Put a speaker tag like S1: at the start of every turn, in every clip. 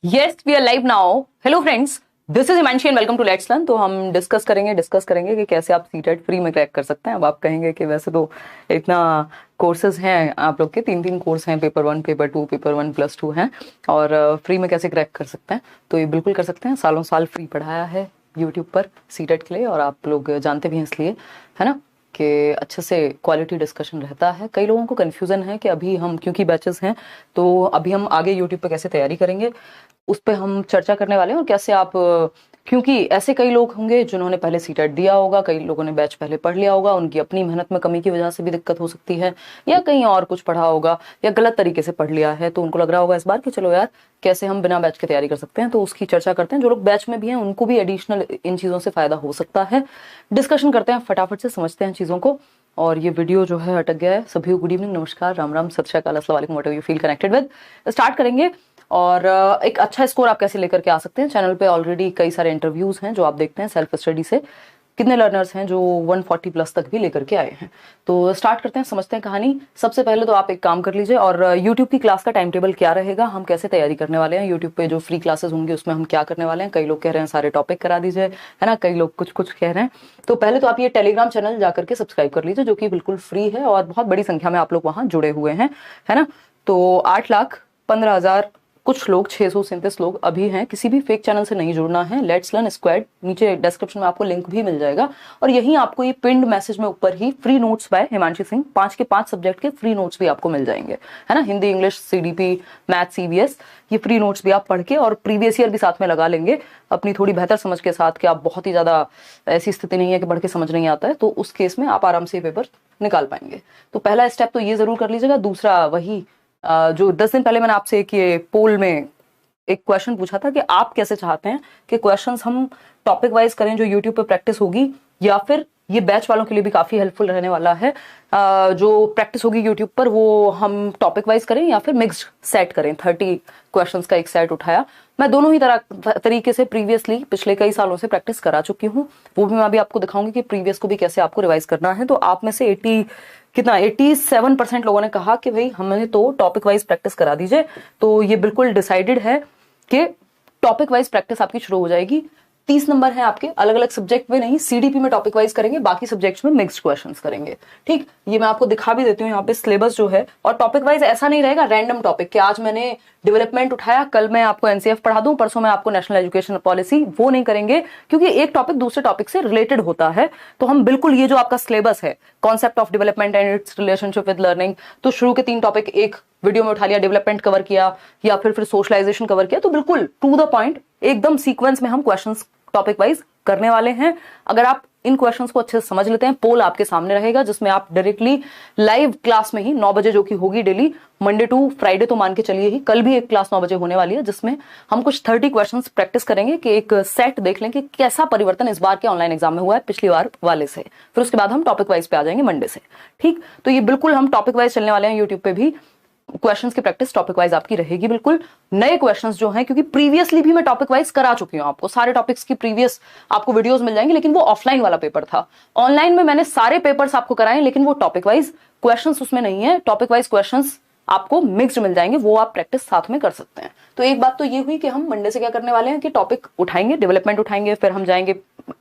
S1: Yes we are live now. Hello friends, this is Himanshi and welcome to let's learn. तो हम discuss करेंगे कि कैसे आप सीटेट फ्री में क्रैक कर सकते हैं। अब आप कहेंगे कि वैसे तो इतना कोर्सेज हैं आप लोग के, तीन कोर्स हैं, पेपर 1, पेपर 2, पेपर 1+2 हैं, और फ्री में कैसे क्रैक कर सकते हैं। तो ये बिल्कुल कर सकते हैं। सालों साल फ्री पढ़ाया है यूट्यूब पर सीटेट के लिए, और आप लोग जानते भी हैं इसलिए, है ना, कि अच्छे से क्वालिटी डिस्कशन रहता है। कई लोगों को कन्फ्यूज़न है कि अभी हम क्योंकि बैचेस हैं तो अभी हम आगे यूट्यूब पे कैसे तैयारी करेंगे, उस पर हम चर्चा करने वाले हैं। और कैसे आप, क्योंकि ऐसे कई लोग होंगे जिन्होंने पहले सीटेट दिया होगा, कई लोगों ने बैच पहले पढ़ लिया होगा, उनकी अपनी मेहनत में कमी की वजह से भी दिक्कत हो सकती है, या कहीं और कुछ पढ़ा होगा या गलत तरीके से पढ़ लिया है, तो उनको लग रहा होगा इस बार कि चलो यार कैसे हम बिना बैच के तैयारी कर सकते हैं। तो उसकी चर्चा करते हैं। जो लोग बैच में भी हैं उनको भी एडिशनल इन चीज़ों से फायदा हो सकता है। डिस्कशन करते हैं, फटाफट से समझते हैं चीज़ों को। और ये वीडियो जो है अटक गया है। सभी को गुड इवनिंग, नमस्कार, राम राम, सत श्री अकाल, अस्सलाम वालेकुम, whatever you feel connected with. Start करेंगे। और एक अच्छा स्कोर आप कैसे लेकर के आ सकते हैं। चैनल पे ऑलरेडी कई सारे इंटरव्यूज हैं जो आप देखते हैं सेल्फ स्टडी से। कितने लर्नर्स हैं जो 140+ तक भी लेकर के आए हैं। तो स्टार्ट करते हैं, समझते हैं कहानी। सबसे पहले तो आप एक काम कर लीजिए, और यूट्यूब की क्लास का टाइम टेबल क्या रहेगा, हम कैसे तैयारी करने वाले हैं, यूट्यूब पे जो फ्री क्लासेस होंगी उसमें हम क्या करने वाले हैं। कई लोग कह रहे हैं सारे टॉपिक करा दीजिए, है ना, कई लोग कुछ कुछ कह रहे हैं। तो पहले तो आप ये टेलीग्राम चैनल जाकर के सब्सक्राइब कर लीजिए, जो कि बिल्कुल फ्री है, और बहुत बड़ी संख्या में आप लोग वहां जुड़े हुए हैं, है ना। तो 8,15,000 कुछ लोग, 637 लोग अभी हैं। किसी भी फेक चैनल से नहीं जुड़ना है। लेट्स लर्न स्क्वाड, नीचे डिस्क्रिप्शन में आपको लिंक भी मिल जाएगा, और यहीं आपको ये पिंड मैसेज में ऊपर ही free notes by Himanshi Singh, 5 के 5 सब्जेक्ट के फ्री नोट्स भी आपको मिल जाएंगे, है ना। Hindi, English, CDP, math, CBS, ये फ्री नोट्स भी आप पढ़ के, और प्रीवियस ईयर भी साथ में लगा लेंगे अपनी थोड़ी बेहतर समझ के साथ, कि आप बहुत ही ज्यादा ऐसी स्थिति नहीं है कि पढ़ के समझ नहीं आता है, तो उस केस में आप आराम से पेपर निकाल पाएंगे। तो पहला स्टेप तो ये जरूर कर लीजिएगा। दूसरा, वही जो 10 दिन पहले मैंने आपसे एक ये पोल में एक क्वेश्चन पूछा था कि आप कैसे चाहते हैं कि क्वेश्चंस हम टॉपिक वाइज करें जो यूट्यूब पे प्रैक्टिस होगी, या फिर ये बैच वालों के लिए भी काफी हेल्पफुल रहने वाला है, जो प्रैक्टिस होगी यूट्यूब पर वो हम टॉपिक वाइज करें, या फिर मिक्स्ड सेट करें। 30 क्वेश्चंस का एक सेट उठाया। मैं दोनों ही तरीके से प्रीवियसली पिछले कई सालों से प्रैक्टिस करा चुकी हूँ। वो भी मैं अभी आपको दिखाऊंगी कि प्रीवियस को भी कैसे आपको रिवाइज करना है। तो आप में से 87% लोगों ने कहा कि भाई हमें तो टॉपिक वाइज प्रैक्टिस करा दीजिए। तो ये बिल्कुल डिसाइडेड है कि टॉपिक वाइज प्रैक्टिस आपकी शुरू हो जाएगी। 30 नंबर है आपके, अलग अलग सब्जेक्ट में नहीं, सीडीपी में टॉपिक वाइज करेंगे, बाकी सब्जेक्ट्स में मिक्स्ड क्वेश्चंस करेंगे। ठीक, ये मैं आपको दिखा भी देती हूँ यहाँ पे सिलेबस जो है। और टॉपिक वाइज ऐसा नहीं रहेगा रैंडम टॉपिक कि आज मैंने डेवलपमेंट उठाया, कल मैं आपको एनसीएफ पढ़ा दूं, परसों मैं आपको नेशनल एजुकेशन पॉलिसी, वो नहीं करेंगे, क्योंकि एक टॉपिक दूसरे टॉपिक से रिलेटेड होता है। तो हम बिल्कुल ये जो आपका सिलेबस है, concept of development and it's relationship with learning, तो शुरू के 3 टॉपिक एक वीडियो में उठा लिया, डेवलपमेंट कवर किया, या फिर सोशलाइजेशन कवर किया। तो बिल्कुल टू द पॉइंट, एकदम सीक्वेंस में हम क्वेश्चंस टॉपिक वाइज करने वाले हैं। अगर आप इन क्वेश्चंस को अच्छे से समझ लेते हैं, पोल आपके सामने रहेगा जिसमें आप डायरेक्टली लाइव क्लास में ही 9 बजे, जो कि होगी डेली मंडे टू फ्राइडे, तो मान के चलिए ही कल भी एक क्लास 9 बजे होने वाली है, जिसमें हम कुछ 30 क्वेश्चंस प्रैक्टिस करेंगे कि एक सेट देख लें कि कैसा परिवर्तन इस बार के ऑनलाइन एग्जाम में हुआ है पिछली बार वाले से। फिर उसके बाद हम टॉपिक वाइज पे आ जाएंगे मंडे से। ठीक, तो ये बिल्कुल हम टॉपिक वाइज चलने वाले हैं। यूट्यूब पे भी क्वेश्चंस की प्रैक्टिस टॉपिक वाइज आपकी रहेगी बिल्कुल। नए क्वेश्चंस जो हैं, क्योंकि प्रीवियसली भी मैं टॉपिक वाइज करा चुकी हूं, आपको सारे टॉपिक्स की प्रीवियस आपको वीडियोस मिल जाएंगे, लेकिन वो ऑफलाइन वाला पेपर था। ऑनलाइन में मैंने सारे पेपर्स आपको कराए, लेकिन वो टॉपिक वाइज क्वेश्चंस उसमें नहीं है। टॉपिक वाइज क्वेश्चंस आपको मिक्स्ड मिल जाएंगे, वो आप प्रैक्टिस साथ में कर सकते हैं। तो एक बात तो ये हुई कि हम मंडे से क्या करने वाले हैं कि टॉपिक उठाएंगे, डेवलपमेंट उठाएंगे, फिर हम जाएंगे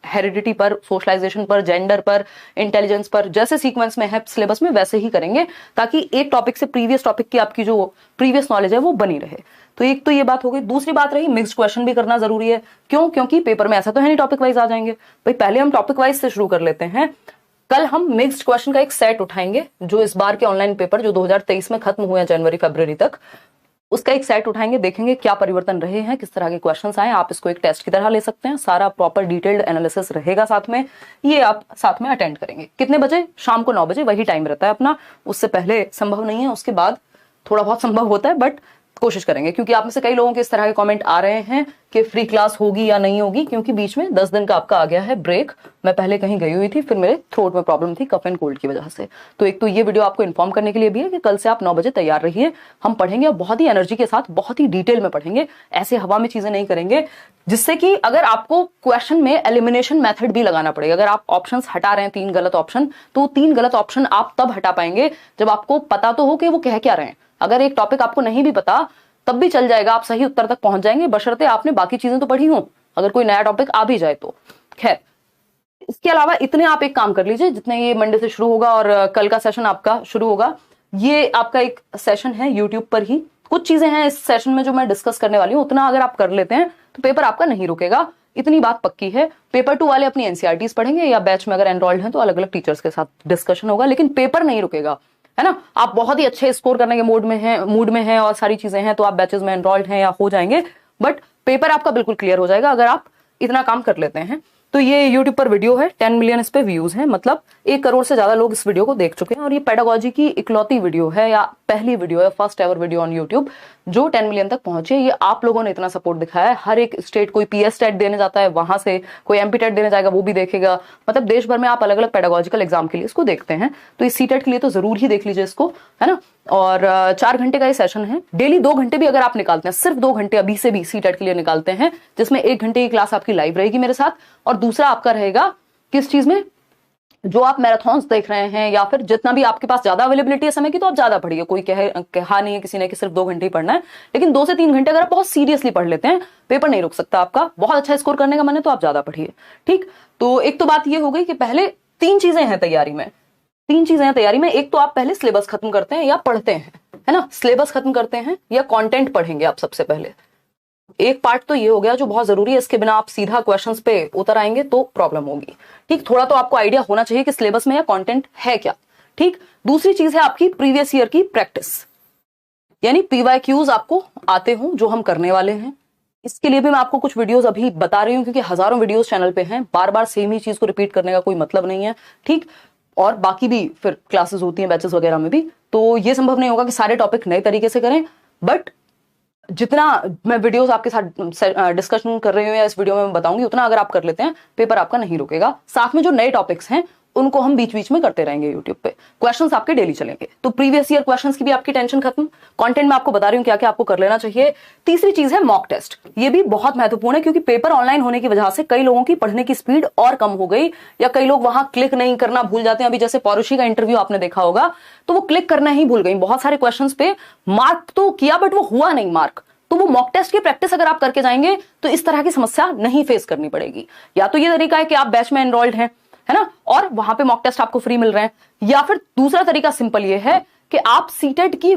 S1: हेरिडिटी पर, सोशलाइजेशन पर, जेंडर पर, इंटेलिजेंस पर, जैसे सीक्वेंस में है सिलेबस में वैसे ही करेंगे, ताकि एक टॉपिक से प्रीवियस टॉपिक की आपकी जो प्रीवियस नॉलेज है वो बनी रहे। तो एक तो ये बात हो गई। दूसरी बात रही, मिक्स्ड क्वेश्चन भी करना जरूरी है। क्यों? क्योंकि पेपर में ऐसा तो है नहीं टॉपिक वाइज आ जाएंगे। भाई पहले हम टॉपिक वाइज से शुरू कर लेते हैं। कल हम मिक्स्ड क्वेश्चन का एक सेट उठाएंगे, जो इस बार के ऑनलाइन पेपर जो 2023 में खत्म हुए हैं जनवरी फरवरी तक, उसका एक सेट उठाएंगे, देखेंगे क्या परिवर्तन रहे हैं, किस तरह के क्वेश्चंस आए। आप इसको एक टेस्ट की तरह ले सकते हैं, सारा प्रॉपर डिटेल्ड एनालिसिस रहेगा साथ में। ये आप साथ में अटेंड करेंगे। कितने बजे? शाम को 9 बजे, वही टाइम रहता है अपना। उससे पहले संभव नहीं है, उसके बाद थोड़ा बहुत संभव होता है, बट कोशिश करेंगे। क्योंकि आप में से कई लोगों के इस तरह के कमेंट आ रहे हैं कि फ्री क्लास होगी या नहीं होगी, क्योंकि बीच में 10 दिन का आपका आ गया है ब्रेक। मैं पहले कहीं गई हुई थी, फिर मेरे थ्रोट में प्रॉब्लम थी कफ एंड कोल्ड की वजह से। तो एक तो ये वीडियो आपको इन्फॉर्म करने के लिए भी है कि कल से आप 9 बजे तैयार रहिए। हम पढ़ेंगे और बहुत ही एनर्जी के साथ, बहुत ही डिटेल में पढ़ेंगे। ऐसे हवा में चीजें नहीं करेंगे, जिससे कि अगर आपको क्वेश्चन में एलिमिनेशन मेथड भी लगाना पड़ेगा। अगर आप ऑप्शंस हटा रहे हैं 3 गलत ऑप्शन, तो 3 गलत ऑप्शन आप तब हटा पाएंगे जब आपको पता तो हो कि वो कह क्या रहे हैं। अगर एक टॉपिक आपको नहीं भी पता, तब भी चल जाएगा, आप सही उत्तर तक पहुंच जाएंगे, बशर्ते आपने बाकी चीजें तो पढ़ी हो, अगर कोई नया टॉपिक आ भी जाए तो। खैर, इसके अलावा इतने आप एक काम कर लीजिए, जितने ये मंडे से शुरू होगा और कल का सेशन आपका शुरू होगा, ये आपका एक सेशन है यूट्यूब पर ही। कुछ चीजें हैं इस सेशन में जो मैं डिस्कस करने वाली हूँ, उतना अगर आप कर लेते हैं तो पेपर आपका नहीं रुकेगा, इतनी बात पक्की है। पेपर 2 वाले अपनी एनसीईआरटीज पढ़ेंगे, या बैच में अगर एनरोल्ड हैं तो अलग अलग टीचर्स के साथ डिस्कशन होगा, लेकिन पेपर नहीं रुकेगा, है ना। आप बहुत ही अच्छे स्कोर करने के मूड में हैं और सारी चीजें हैं, तो आप बैचेस में एनरोल्ड हैं या हो जाएंगे, बट पेपर आपका बिल्कुल क्लियर हो जाएगा अगर आप इतना काम कर लेते हैं। तो ये यूट्यूब पर वीडियो है, 10 मिलियन इस पे व्यूज हैं, मतलब 1 करोड़ से ज्यादा लोग इस वीडियो को देख चुके हैं, और ये पेडागोजी की इकलौती वीडियो है या पहली वीडियो है, first ever video on YouTube जो 10 मिलियन तक पहुंचे। ये आप लोगों ने इतना सपोर्ट दिखाया है। हर एक स्टेट, कोई पीएस टेट देने जाता है वहां से, कोई एमपी टेट देने जाएगा वो भी देखेगा, मतलब देश भर में आप अलग अलग पेडागोजिकल एग्जाम के लिए इसको देखते हैं, तो इस सीटेट के लिए तो जरूर ही देख लीजिए इसको, है ना। और 4 घंटे का ये सेशन है, डेली 2 घंटे भी अगर आप निकालते हैं, सिर्फ 2 घंटे अभी से भी सीटेट के लिए निकालते हैं, जिसमें 1 घंटे की क्लास आपकी लाइव रहेगी मेरे साथ, और दूसरा आपका रहेगा किस चीज में, जो आप मैराथन्स देख रहे हैं या फिर जितना भी आपके पास ज्यादा अवेलेबिलिटी है समय की, तो आप ज्यादा पढ़िए। कोई कहा नहीं है किसी ने कि सिर्फ 2 घंटे ही पढ़ना है, लेकिन 2 से 3 घंटे अगर आप बहुत सीरियसली पढ़ लेते हैं, पेपर नहीं रुक सकता आपका। बहुत अच्छा स्कोर करने का मन है तो आप ज्यादा पढ़िए, ठीक। तो एक तो बात ये हो गई कि पहले 3 चीजें हैं तैयारी में, 3 चीजें हैं तैयारी में। एक तो आप पहले सिलेबस खत्म करते हैं या पढ़ते हैं, है ना, सिलेबस खत्म करते हैं या कंटेंट पढ़ेंगे आप सबसे पहले। एक पार्ट तो ये हो गया जो बहुत जरूरी है, इसके बिना आप सीधा क्वेश्चंस पे उतर आएंगे तो प्रॉब्लम होगी, ठीक। थोड़ा तो आपको आइडिया होना चाहिए कि सिलेबस में या कंटेंट है क्या, ठीक। दूसरी चीज है आपकी प्रीवियस ईयर की प्रैक्टिस, यानी पीवाईक्यूज आपको आते हो जो हम करने वाले हैं। इसके लिए भी मैं आपको कुछ वीडियोस अभी बता रही हूं, क्योंकि हजारों वीडियोस चैनल पे हैं, बार बार सेम ही चीज को रिपीट करने का कोई मतलब नहीं है, ठीक। और बाकी भी फिर क्लासेस होती हैं बैचेस वगैरह में भी, तो ये संभव नहीं होगा कि सारे टॉपिक नए तरीके से करें, बट जितना मैं वीडियोस आपके साथ डिस्कशन कर रही हूँ या इस वीडियो में मैं बताऊंगी, उतना अगर आप कर लेते हैं पेपर आपका नहीं रुकेगा। साथ में जो नए टॉपिक्स हैं उनको हम बीच बीच में करते रहेंगे यूट्यूब पे, क्वेश्चंस आपके डेली चलेंगे, तो प्रीवियस ईयर क्वेश्चंस की भी आपकी टेंशन खत्म। कंटेंट में आपको बता रही हूँ क्या क्या आपको कर लेना चाहिए। तीसरी चीज है मॉक टेस्ट, ये भी बहुत महत्वपूर्ण है, क्योंकि पेपर ऑनलाइन होने की वजह से कई लोगों की पढ़ने की स्पीड और कम हो गई, या कई लोग वहां क्लिक नहीं करना भूल जाते हैं। अभी जैसे पौरुषी का इंटरव्यू आपने देखा होगा, तो वो क्लिक करना ही भूल गई, बहुत सारे क्वेश्चन पे मार्क तो किया बट वो हुआ नहीं मार्क। तो वो मॉक टेस्ट की प्रैक्टिस अगर आप करके जाएंगे तो इस तरह की समस्या नहीं फेस करनी पड़ेगी। या तो ये तरीका है कि आप बैच में एनरोल्ड हैं, है ना, और वहां पे मॉक टेस्ट आपको फ्री मिल रहे हैं, या फिर दूसरा तरीका सिंपल ये है कि आप सीटेट की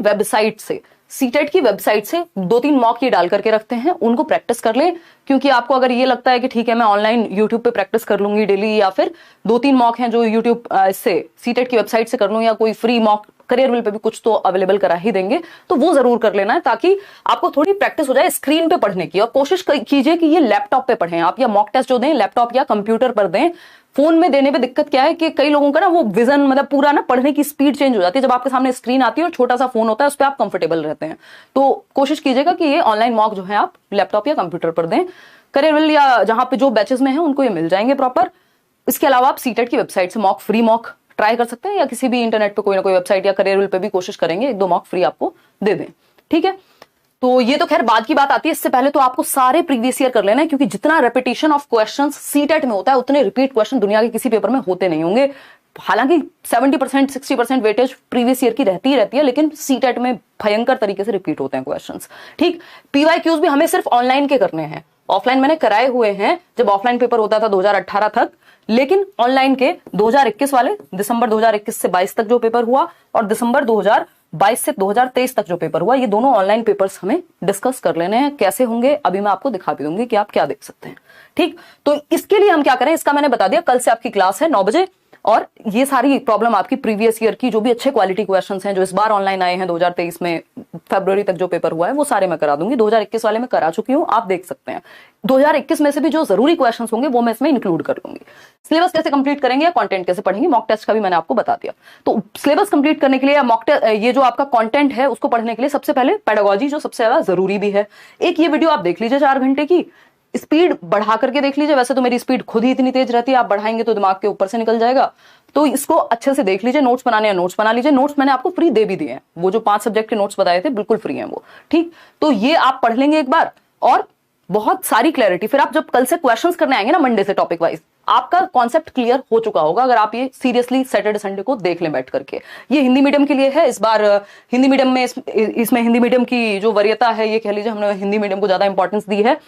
S1: वेबसाइट से 2-3 मॉक ये डाल करके रखते हैं, उनको प्रैक्टिस कर ले। क्योंकि आपको अगर ये लगता है कि ठीक है मैं ऑनलाइन यूट्यूब पे प्रैक्टिस कर लूंगी डेली, या फिर 2-3 मॉक हैं जो यूट्यूब से सीटेट की वेबसाइट से कर लूं, या कोई फ्री मॉक करियरविल पे भी कुछ तो अवेलेबल करा ही देंगे, तो वो जरूर कर लेना है, ताकि आपको थोड़ी प्रैक्टिस हो जाए स्क्रीन पे पढ़ने की। और कोशिश कीजिए कि ये लैपटॉप पे पढ़ें आप, या मॉक टेस्ट जो दें लैपटॉप या कंप्यूटर पर दें। फोन में देने पे दिक्कत क्या है कि कई लोगों का ना वो विजन, मतलब पूरा ना पढ़ने की स्पीड चेंज हो जाती है जब आपके सामने स्क्रीन आती है और छोटा सा फोन होता है, उस पर आप कंफर्टेबल रहते हैं। तो कोशिश कीजिएगा कि ये ऑनलाइन मॉक जो है आप लैपटॉप या कंप्यूटर पर दें। करियरविल या जहां पे जो बैचेस में है उनको ये मिल जाएंगे प्रॉपर। इसके अलावा आप सीटेट की वेबसाइट से मॉक, फ्री मॉक ट्राई कर सकते हैं, या किसी भी इंटरनेट पे कोई ना कोई वेबसाइट या करियरविल पे भी कोशिश करेंगे 1-2 मॉक फ्री आपको दे दें, ठीक है। तो ये तो खैर बाद की बात आती है, इससे पहले तो आपको सारे प्रीवियस ईयर कर लेना है, क्योंकि जितना रेपिटेशन ऑफ क्वेश्चंस सीटेट में होता है उतने रिपीट क्वेश्चन दुनिया के किसी पेपर में होते नहीं होंगे। हालांकि 70% 60% वेटेज प्रीवियस ईयर की रहती है, लेकिन सीटेट में भयंकर तरीके से रिपीट होते हैं क्वेश्चंस, ठीक। पीवाईक्यूज भी हमें सिर्फ ऑनलाइन के करने हैं, ऑफलाइन मैंने कराए हुए हैं जब ऑफलाइन पेपर होता था 2018 तक, लेकिन ऑनलाइन के 2021 वाले, दिसंबर 2021 से 22 तक जो पेपर हुआ, और दिसंबर 2022 से 2023 तक जो पेपर हुआ, ये दोनों ऑनलाइन पेपर्स हमें डिस्कस कर लेने हैं। कैसे होंगे अभी मैं आपको दिखा भी दूंगी कि आप क्या देख सकते हैं, ठीक। तो इसके लिए हम क्या करें, इसका मैंने बता दिया, कल से आपकी क्लास है 9 बजे, और ये सारी प्रॉब्लम आपकी प्रीवियस ईयर की जो भी अच्छे क्वालिटी क्वेश्चंस हैं जो इस बार ऑनलाइन आए हैं 2023 में फरवरी तक जो पेपर हुआ है, वो सारे मैं करा दूंगी। 2021 वाले में करा चुकी हूं, आप देख सकते हैं। 2021 में से भी जो जरूरी क्वेश्चंस होंगे वो मैं इसमें इंक्लूड कर लूंगी। सिलेबस कैसे कंप्लीट करेंगे या कंटेंट कैसे पढ़ेंगे, मॉक टेस्ट का भी मैंने आपको बता दिया। तो सिलेबस कंप्लीट करने के लिए या मॉक टेस्ट, ये जो आपका कंटेंट है उसको पढ़ने के लिए सबसे पहले पेडागोजी जो सबसे ज्यादा जरूरी भी है, एक ये वीडियो आप देख लीजिए 4 घंटे की, स्पीड बढ़ा करके देख लीजिए। वैसे तो मेरी स्पीड खुद ही इतनी तेज रहती है, आप बढ़ाएंगे तो दिमाग के ऊपर से निकल जाएगा, तो इसको अच्छे से देख लीजिए। नोट्स बनाने हैं नोट्स बना लीजिए, नोट्स मैंने आपको फ्री दे भी दिए हैं, वो जो 5 सब्जेक्ट के नोट्स बताए थे बिल्कुल फ्री हैं वो, ठीक। तो ये आप पढ़ लेंगे एक बार, और बहुत सारी क्लैरिटी, फिर आप जब कल से क्वेश्चंस करने आएंगे ना मंडे से टॉपिक वाइज, आपका कॉन्सेप्ट क्लियर हो चुका होगा अगर आप ये सीरियसली सैटरडे संडे को देख लें बैठ करके। ये हिंदी मीडियम के लिए है। इस बार हिंदी मीडियम में इसमें हिंदी मीडियम की जो वरीयता है, ये कह लीजिए हमने हिंदी मीडियम को ज्यादा इंपॉर्टेंस दी है।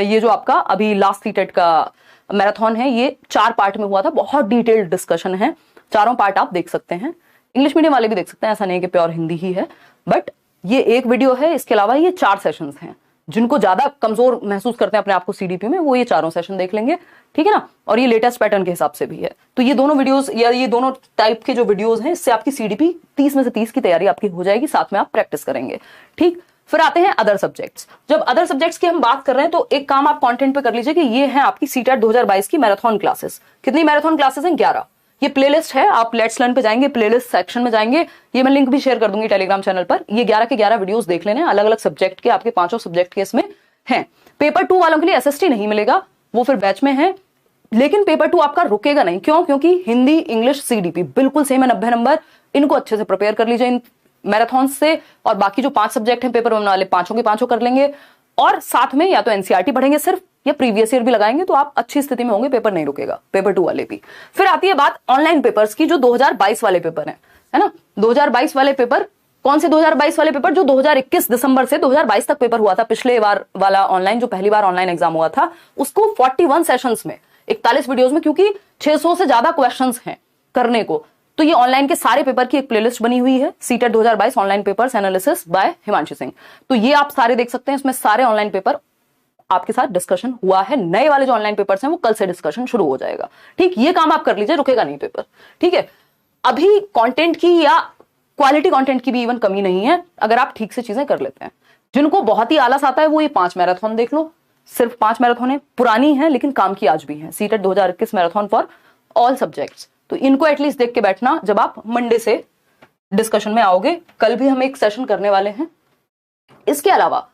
S1: ये जो आपका अभी लास्ट सीटेट का मैराथन है, ये 4 पार्ट में हुआ था, बहुत डिटेल्ड डिस्कशन है, चारों पार्ट आप देख सकते हैं। इंग्लिश मीडियम वाले भी देख सकते हैं, ऐसा नहीं कि प्योर हिंदी ही है, बट ये एक वीडियो है। इसके अलावा ये 4 सेशंस हैं। जिनको ज्यादा कमजोर महसूस करते हैं अपने आप को सीडीपी में, वो ये चारों सेशन देख लेंगे, ठीक है ना। और ये लेटेस्ट पैटर्न के हिसाब से भी है। तो ये दोनों वीडियोस या ये दोनों टाइप के जो वीडियोस हैं, इससे आपकी सीडीपी 30 में से 30 की तैयारी आपकी हो जाएगी, साथ में आप प्रैक्टिस करेंगे, ठीक। फिर आते हैं अदर सब्जेक्ट्स। जब अदर सब्जेक्ट्स की हम बात कर रहे हैं तो एक काम आप कंटेंट पे कर लीजिए कि ये है आपकी सीटेट 2022 की मैराथन क्लासेस। कितनी मैराथन क्लासेस हैं? 11। ये प्लेलिस्ट है, आप लेट्स लर्न पे जाएंगे, प्लेलिस्ट सेक्शन में जाएंगे, ये मैं लिंक भी शेयर कर दूंगी टेलीग्राम चैनल पर। ये 11 के 11 वीडियोस देख लेने, अलग अलग सब्जेक्ट के, आपके 5 सब्जेक्ट के इसमें हैं। पेपर 2 वालों के लिए एसएसटी नहीं मिलेगा, वो फिर बैच में है, लेकिन पेपर 2 आपका रुकेगा नहीं। क्यों? क्योंकि हिंदी, इंग्लिश, सीडीपी बिल्कुल सेम है, 90 नंबर। इनको अच्छे से प्रिपेयर कर लीजिए इन मैराथन से, और बाकी जो 5 सब्जेक्ट हैं पेपर 1 वाले, 5 के 5 कर लेंगे, और साथ में या तो एनसीईआरटी पढ़ेंगे सिर्फ, या प्रीवियस ईयर भी लगाएंगे, तो आप अच्छी स्थिति में होंगे, पेपर नहीं रुकेगा, पेपर 2 वाले भी। फिर आती है बात ऑनलाइन पेपर्स की, जो 2022 वाले पेपर है ना। 2022 वाले पेपर कौन से? 2022 वाले पेपर जो 2021 दिसंबर से 2022 तक पेपर हुआ था, पिछले बार वाला ऑनलाइन, जो पहली बार ऑनलाइन एग्जाम हुआ था, उसको 41 सेशंस में 41 वीडियोस में, क्योंकि 600 से ज्यादा क्वेश्चंस हैं करने को, तो ये ऑनलाइन के सारे पेपर की एक प्लेलिस्ट बनी हुई है, CTET 2022 online papers analysis bye Himanshu Singh. तो ये आप सारे देख सकते हैं, इसमें सारे ऑनलाइन पेपर आपके साथ डिस्कशन हुआ है। नए वाले जो ऑनलाइन पेपर्स हैं वो कल से डिस्कशन शुरू हो जाएगा, ठीक। ये काम आप कर लीजिए, रुकेगा नहीं पेपर, ठीक है। अभी कंटेंट की या क्वालिटी कंटेंट की भी इवन कमी नहीं है, अगर आप ठीक से चीजें कर लेते हैं। जिनको बहुत ही आलस आता है वो ये 5 मैराथन देख लो, सिर्फ 5 मैराथन है, पुरानी है लेकिन काम की आज भी है, CTET 2021 marathon for all subjects. तो इनको एटलीस्ट देख के बैठना जब आप मंडे से डिस्कशन में आओगे। कल भी हम एक सेशन करने वाले हैं। इसके अलावा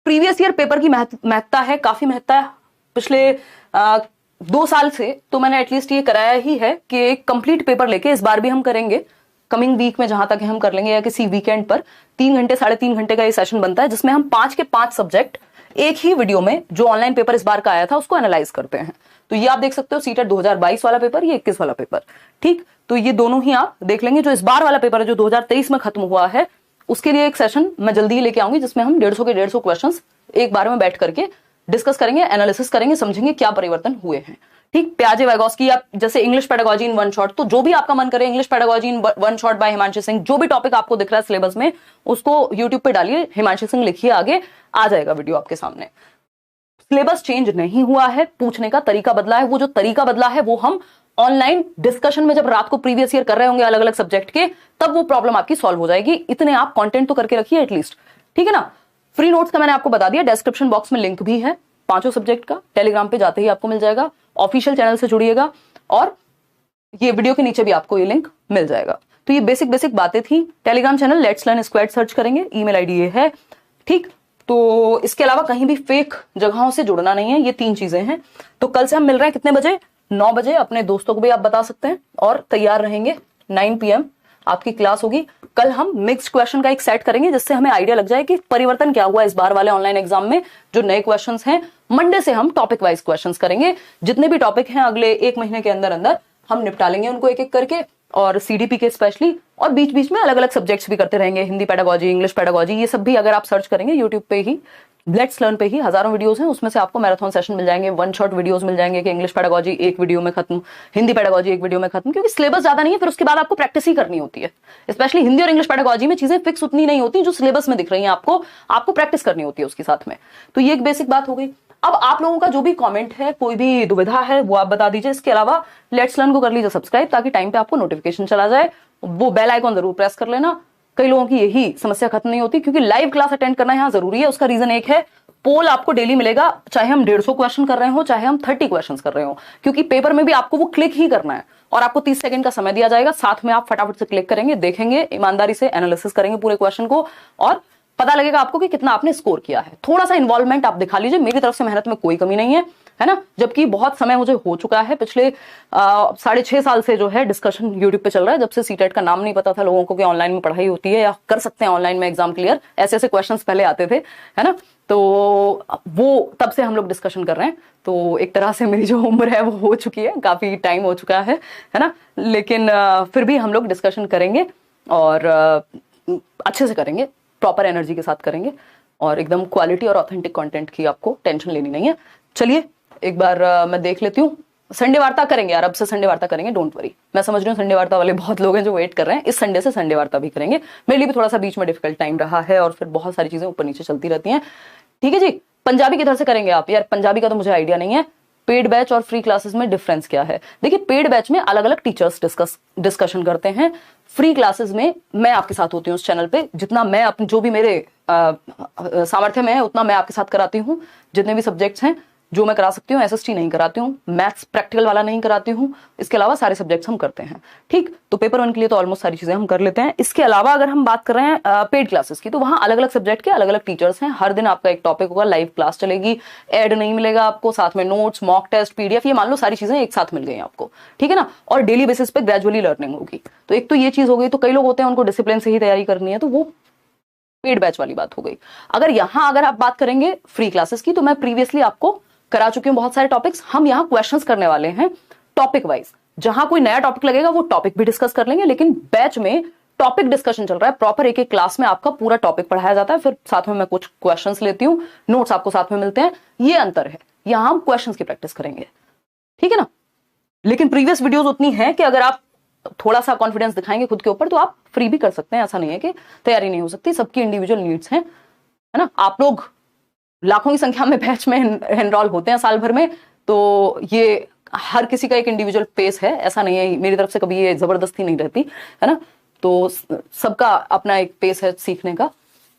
S1: प्रीवियस ईयर पेपर की महत्ता है, काफी महत्ता है। पिछले 2 साल से तो मैंने एटलीस्ट ये कराया ही है कि एक कंप्लीट पेपर लेके इस बार भी हम करेंगे, कमिंग वीक में जहां तक हम कर लेंगे, या किसी वीकेंड पर 3 घंटे 3.5 घंटे का ये सेशन बनता है, जिसमें हम 5 के 5 सब्जेक्ट एक ही वीडियो में, जो ऑनलाइन पेपर इस बार का आया था, उसको एनालाइज करते हैं। तो ये आप देख सकते हो, सीटेट 2022 वाला पेपर, ये 21 वाला पेपर, ठीक। तो ये दोनों ही आप देख लेंगे। जो इस बार वाला पेपर है, जो 2023 में खत्म हुआ है, उसके लिए एक सेशन मैं जल्दी ही लेके आऊंगी, जिसमें हम 150 के 150 क्वेश्चंस एक बार में बैठ करके डिस्कस करेंगे, एनालिसिस करेंगे, समझेंगे क्या परिवर्तन हुए हैं, ठीक। प्याजे वाइगोस्की, आप जैसे इंग्लिश पेडागोजी इन 1 शॉट, तो जो भी आपका मन करे, इंग्लिश पेडागोजी इन 1 शॉट बाय हिमांशु सिंह, जो भी टॉपिक आपको दिख रहा है सिलेबस में, उसको यूट्यूब पे डालिए, हिमांशु सिंह लिखिए, आगे आ जाएगा वीडियो आपके सामने। सिलेबस चेंज नहीं हुआ है, पूछने का तरीका बदला है। वो जो तरीका बदला है वो हम ऑनलाइन डिस्कशन में जब रात को प्रीवियस ईयर कर रहे होंगे अलग अलग सब्जेक्ट के, तब वो प्रॉब्लम आपकी सॉल्व हो जाएगी। इतने आप कंटेंट तो करके रखिए एटलीस्ट, ठीक है ना। फ्री नोट्स का मैंने आपको बता दिया, डिस्क्रिप्शन बॉक्स में लिंक भी है 5 सब्जेक्ट का, टेलीग्राम पे जाते ही आपको मिल जाएगा। ऑफिशियल चैनल से जुड़िएगा, और ये वीडियो के नीचे भी आपको ये लिंक मिल जाएगा। तो ये बेसिक बेसिक बातें थी। Telegram channel let's learn squad search करेंगे, ईमेल आईडी ये है, ठीक। तो इसके अलावा कहीं भी फेक जगहों से जुड़ना नहीं है, ये 3 चीजें हैं। तो कल से हम मिल रहे हैं कितने बजे? 9 बजे। अपने दोस्तों को भी आप बता सकते हैं, और तैयार रहेंगे। 9 PM आपकी क्लास होगी। कल हम मिक्स्ड क्वेश्चन का एक सेट करेंगे, जिससे हमें आइडिया लग जाए कि परिवर्तन क्या हुआ इस बार वाले ऑनलाइन एग्जाम में। जो नए क्वेश्चंस हैं, मंडे से हम टॉपिक वाइज क्वेश्चंस करेंगे। जितने भी टॉपिक हैं अगले 1 महीने के अंदर अंदर हम निपटा लेंगे उनको एक एक करके, और सीडीपी के स्पेशली, और बीच बीच में अलग अलग सब्जेक्ट्स भी करते रहेंगे, हिंदी पेडागोजी, इंग्लिश पेडागोजी, ये सब भी अगर आप सर्च करेंगे यूट्यूब पे ही, लेट्स लर्न पे ही हजारों वीडियोस हैं, उसमें से आपको मैराथन सेशन मिल जाएंगे, 1 शॉट वीडियोस मिल जाएंगे कि इंग्लिश पेडागोजी एक वीडियो में खत्म, हिंदी पेडागोजी एक वीडियो में खत्म, क्योंकि सिलेबस ज्यादा नहीं है, फिर उसके बाद आपको प्रैक्टिस ही करनी होती है। स्पेशली हिंदी और इंग्लिश पेडागोजी में चीजें फिक्स उतनी नहीं होती जो सिलेबस में दिख रही है, आपको प्रैक्टिस करनी होती है उसके साथ में। तो ये एक बेसिक बात हो गई। अब आप लोगों का जो भी कमेंट है, कोई भी दुविधा है, वो आप बता दीजिए। इसके अलावा लेट्स लर्न को कर लीजिए सब्सक्राइब, ताकि टाइम पे आपको नोटिफिकेशन चला जाए। वो बेल आइकॉन जरूर प्रेस कर लेना। कई लोगों की यही समस्या खत्म नहीं होती, क्योंकि लाइव क्लास अटेंड करना यहाँ जरूरी है। उसका रीजन एक है, पोल आपको डेली मिलेगा, चाहे हम 150 क्वेश्चन कर रहे हो, चाहे हम 30 क्वेश्चन कर रहे हो, क्योंकि पेपर में भी आपको वो क्लिक ही करना है, और आपको 30 सेकंड का समय दिया जाएगा। साथ में आप फटाफट से क्लिक करेंगे, देखेंगे, ईमानदारी से एनालिसिस करेंगे पूरे क्वेश्चन को, और पता लगेगा आपको कि कितना आपने स्कोर किया है। थोड़ा सा इन्वॉल्वमेंट आप दिखा लीजिए, मेरी तरफ से मेहनत में कोई कमी नहीं है। है ना। जबकि बहुत समय मुझे हो चुका है, पिछले 6.5 साल से जो है डिस्कशन यूट्यूब पे चल रहा है, जब से सीटेट का नाम नहीं पता था लोगों को कि ऑनलाइन में पढ़ाई होती है या कर सकते हैं ऑनलाइन में एग्जाम क्लियर, ऐसे ऐसे क्वेश्चंस पहले आते थे, है ना। तो वो तब से हम लोग डिस्कशन कर रहे हैं। तो एक तरह से मेरी जो उम्र है वो हो चुकी है, काफी टाइम हो चुका है ना। लेकिन फिर भी हम लोग डिस्कशन करेंगे और अच्छे से करेंगे, प्रॉपर एनर्जी के साथ करेंगे और एकदम क्वालिटी और ऑथेंटिक कंटेंट की आपको टेंशन लेनी नहीं है। चलिए एक बार मैं देख लेती हूँ। संडे वार्ता करेंगे यार, अब से संडे वार्ता करेंगे, डोंट वरी। मैं समझ रही हूँ संडे वार्ता वाले बहुत लोग हैं जो वेट कर रहे हैं, इस संडे से संडे वार्ता भी करेंगे। मेरे लिए भी थोड़ा सा बीच में डिफिकल्ट टाइम रहा है और फिर बहुत सारी चीजें ऊपर नीचे चलती रहती हैं। ठीक है जी। पंजाबी किधर से करेंगे आप? यार पंजाबी का तो मुझे आइडिया नहीं है। पेड बैच और फ्री क्लासेस में डिफरेंस क्या है? देखिए, पेड बैच में अलग अलग टीचर्स डिस्कशन करते हैं। फ्री क्लासेस में मैं आपके साथ होती हूँ उस चैनल पे, जितना मैं अपनी जो भी मेरे सामर्थ्य में है उतना मैं आपके साथ कराती हूँ। जितने भी सब्जेक्ट्स हैं जो मैं करा सकती हूँ, एसएसटी नहीं कराती हूँ, मैथ्स प्रैक्टिकल वाला नहीं कराती हूँ, इसके अलावा सारे सब्जेक्ट्स हम करते हैं। ठीक, तो पेपर 1 के लिए तो ऑलमोस्ट सारी चीजें हम कर लेते हैं। इसके अलावा अगर हम बात कर रहे हैं पेड क्लासेस की, तो वहां अलग अलग सब्जेक्ट के अलग अलग टीचर्स हैं। हर दिन आपका एक टॉपिक होगा, लाइव क्लास चलेगी, एड नहीं मिलेगा आपको, साथ में नोट्स, मॉक टेस्ट, पीडीएफ, ये मान लो सारी चीजें एक साथ मिल गई आपको, ठीक है ना। और डेली बेसिस पे ग्रेजुअली लर्निंग होगी। तो एक तो ये चीज हो गई। तो कई लोग होते हैं उनको डिसिप्लिन से ही तैयारी करनी है, तो वो पेड बैच वाली बात हो गई। अगर आप बात करेंगे फ्री क्लासेस की, तो मैं प्रीवियसली आपको करा चुकी हूं बहुत सारे टॉपिक्स। हम यहाँ क्वेश्चंस करने वाले हैं टॉपिक वाइज। जहां कोई नया टॉपिक लगेगा वो टॉपिक भी डिस्कस कर लेंगे, लेकिन बैच में टॉपिक डिस्कशन चल रहा है। प्रॉपर एक एक क्लास में आपका पूरा टॉपिक पढ़ाया जाता है, फिर साथ में मैं कुछ क्वेश्चंस लेती हूँ, नोट्स आपको साथ में मिलते हैं। ये अंतर है, यहां हम क्वेश्चंस की प्रैक्टिस करेंगे, ठीक है ना। लेकिन प्रीवियस वीडियोस उतनी है कि अगर आप थोड़ा सा कॉन्फिडेंस दिखाएंगे खुद के ऊपर तो आप फ्री भी कर सकते हैं। ऐसा नहीं है कि तैयारी नहीं हो सकती, सबकी इंडिविजुअल नीड्स हैं, है ना। आप लोग लाखों की संख्या में बैच में एनरोल होते हैं साल भर में, तो ये हर किसी का एक इंडिविजुअल पेस है। ऐसा नहीं है, मेरी तरफ से कभी ये जबरदस्ती नहीं रहती, है ना। तो सबका अपना एक पेस है सीखने का।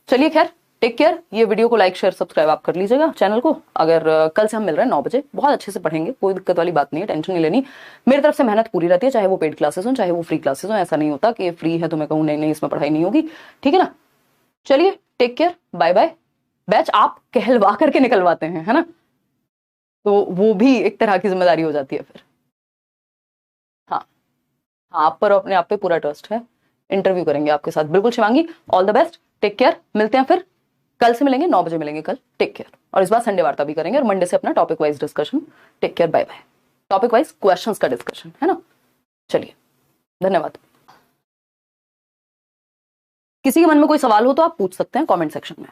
S1: चलिए खैर, टेक केयर। ये वीडियो को लाइक शेयर सब्सक्राइब आप कर लीजिएगा चैनल को। अगर कल से हम मिल रहे हैं 9 बजे, बहुत अच्छे से पढ़ेंगे, कोई दिक्कत वाली बात नहीं है, टेंशन नहीं लेनी। मेरी तरफ से मेहनत पूरी रहती है, चाहे वो पेड क्लासेस हो चाहे वो फ्री क्लासेस हो। ऐसा नहीं होता कि फ्री है तो मैं कहूँ नहीं नहीं इसमें पढ़ाई नहीं होगी, ठीक है ना। चलिए take care, bye bye. Batch आप कहलवा करके निकलवाते हैं, है ना, तो वो भी एक तरह की जिम्मेदारी हो जाती है फिर। हाँ, आप पर अपने आप पे पूरा ट्रस्ट है। इंटरव्यू करेंगे आपके साथ, बिल्कुल Shivangi. All the best, take care. मिलते हैं फिर, कल से मिलेंगे, 9 बजे मिलेंगे कल। Take care. और इस बार संडे वार्ता भी करेंगे और मंडे से अपना topic wise discussion. Take care, bye bye. Topic wise questions का डिस्कशन, है ना। चलिए, धन्यवाद। किसी के मन में कोई सवाल हो तो आप पूछ सकते हैं कमेंट सेक्शन में।